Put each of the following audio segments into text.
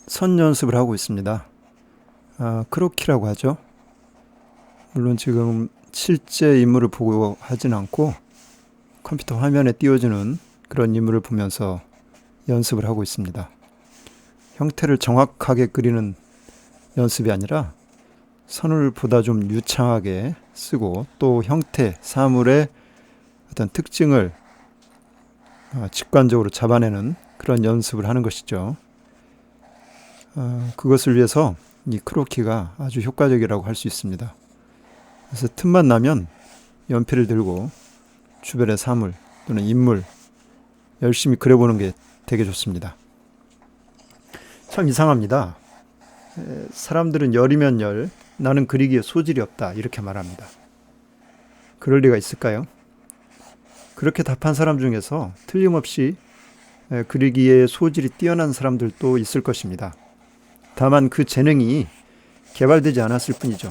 선 연습을 하고 있습니다. 크로키라고 하죠. 물론 지금 실제 인물을 보고 하진 않고 컴퓨터 화면에 띄워주는 그런 인물을 보면서 연습을 하고 있습니다. 형태를 정확하게 그리는 연습이 아니라 선을 보다 좀 유창하게 쓰고 또 형태, 사물의 어떤 특징을 직관적으로 잡아내는 그런 연습을 하는 것이죠. 그것을 위해서 이 크로키가 아주 효과적이라고 할 수 있습니다. 그래서 틈만 나면 연필을 들고 주변의 사물 또는 인물 열심히 그려보는 게 되게 좋습니다. 참 이상합니다. 사람들은 열이면 열, 나는 그리기에 소질이 없다 이렇게 말합니다. 그럴 리가 있을까요? 그렇게 답한 사람 중에서 틀림없이 그리기에 소질이 뛰어난 사람들도 있을 것입니다. 다만 그 재능이 개발되지 않았을 뿐이죠.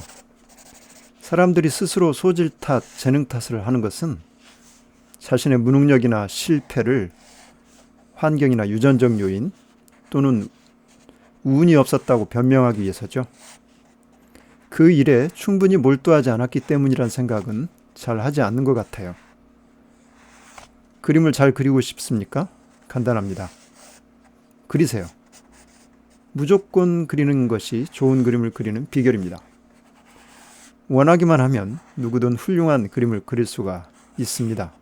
사람들이 스스로 소질 탓, 재능 탓을 하는 것은 자신의 무능력이나 실패를 환경이나 유전적 요인 또는 운이 없었다고 변명하기 위해서죠. 그 일에 충분히 몰두하지 않았기 때문이란 생각은 잘 하지 않는 것 같아요. 그림을 잘 그리고 싶습니까? 간단합니다. 그리세요. 무조건 그리는 것이 좋은 그림을 그리는 비결입니다. 원하기만 하면 누구든 훌륭한 그림을 그릴 수가 있습니다.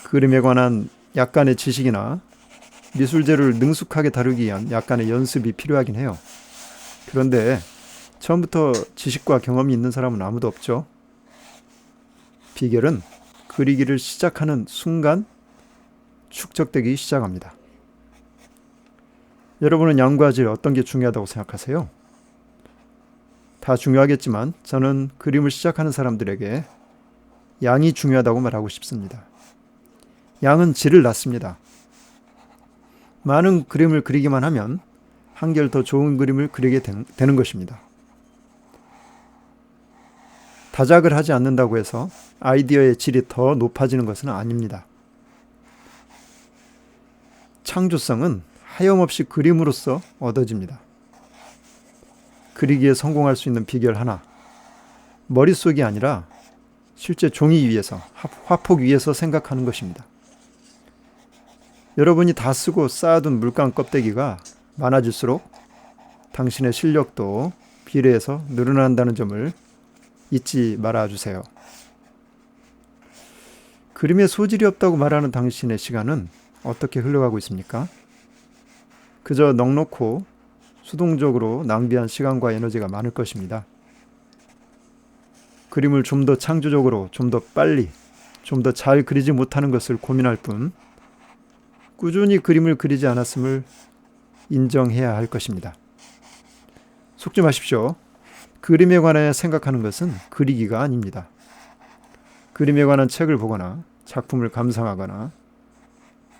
그림에 관한 약간의 지식이나 미술재료를 능숙하게 다루기 위한 약간의 연습이 필요하긴 해요. 그런데 처음부터 지식과 경험이 있는 사람은 아무도 없죠. 비결은 그리기를 시작하는 순간 축적되기 시작합니다. 여러분은 양과 질 어떤 게 중요하다고 생각하세요? 다 중요하겠지만 저는 그림을 시작하는 사람들에게 양이 중요하다고 말하고 싶습니다. 양은 질을 낳습니다. 많은 그림을 그리기만 하면 한결 더 좋은 그림을 그리게 되는 것입니다. 다작을 하지 않는다고 해서 아이디어의 질이 더 높아지는 것은 아닙니다. 창조성은 하염없이 그림으로써 얻어집니다. 그리기에 성공할 수 있는 비결 하나, 머릿속이 아니라 실제 종이 위에서, 화폭 위에서 생각하는 것입니다. 여러분이 다 쓰고 쌓아둔 물감 껍데기가 많아질수록 당신의 실력도 비례해서 늘어난다는 점을 잊지 말아주세요. 그림에 소질이 없다고 말하는 당신의 시간은 어떻게 흘러가고 있습니까? 그저 넉넉고 수동적으로 낭비한 시간과 에너지가 많을 것입니다. 그림을 좀 더 창조적으로, 좀 더 빨리, 좀 더 잘 그리지 못하는 것을 고민할 뿐 꾸준히 그림을 그리지 않았음을 인정해야 할 것입니다. 속지 마십시오. 그림에 관해 생각하는 것은 그리기가 아닙니다. 그림에 관한 책을 보거나 작품을 감상하거나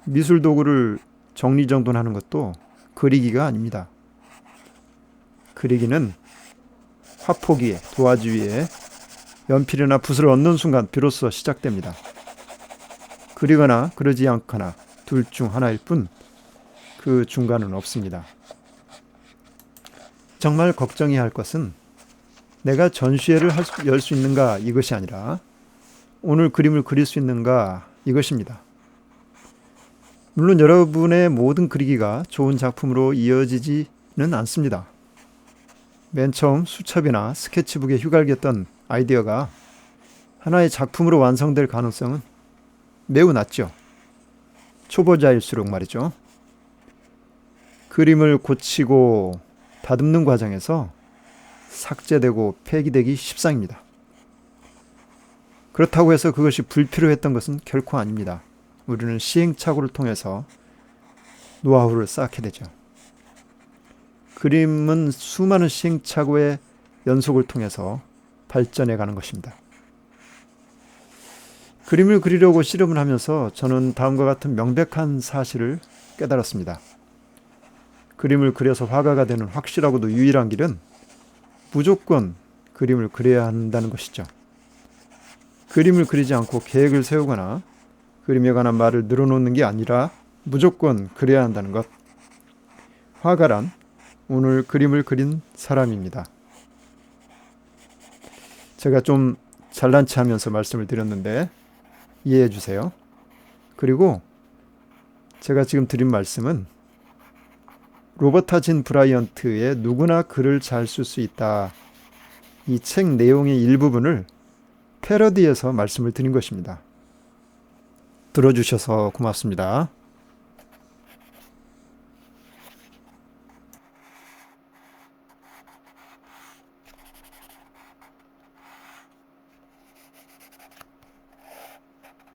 미술 도구를 정리정돈하는 것도 그리기가 아닙니다. 그리기는 화폭 위에, 도화지 위에 연필이나 붓을 얹는 순간 비로소 시작됩니다. 그리거나 그러지 않거나 둘 중 하나일 뿐 그 중간은 없습니다. 정말 걱정해야 할 것은 내가 전시회를 열 수 있는가 이것이 아니라 오늘 그림을 그릴 수 있는가 이것입니다. 물론 여러분의 모든 그리기가 좋은 작품으로 이어지지는 않습니다. 맨 처음 수첩이나 스케치북에 휘갈겼던 아이디어가 하나의 작품으로 완성될 가능성은 매우 낮죠. 초보자일수록 말이죠. 그림을 고치고 다듬는 과정에서 삭제되고 폐기되기 십상입니다. 그렇다고 해서 그것이 불필요했던 것은 결코 아닙니다. 우리는 시행착오를 통해서 노하우를 쌓게 되죠. 그림은 수많은 시행착오의 연속을 통해서 발전해 가는 것입니다. 그림을 그리려고 씨름을 하면서 저는 다음과 같은 명백한 사실을 깨달았습니다. 그림을 그려서 화가가 되는 확실하고도 유일한 길은 무조건 그림을 그려야 한다는 것이죠. 그림을 그리지 않고 계획을 세우거나 그림에 관한 말을 늘어놓는 게 아니라 무조건 그려야 한다는 것. 화가란 오늘 그림을 그린 사람입니다. 제가 좀 잘난 체 하면서 말씀을 드렸는데 이해해 주세요. 그리고 제가 지금 드린 말씀은 로버타 진 브라이언트의 누구나 글을 잘 쓸 수 있다. 이 책 내용의 일부분을 패러디해서 말씀을 드린 것입니다. 들어주셔서 고맙습니다.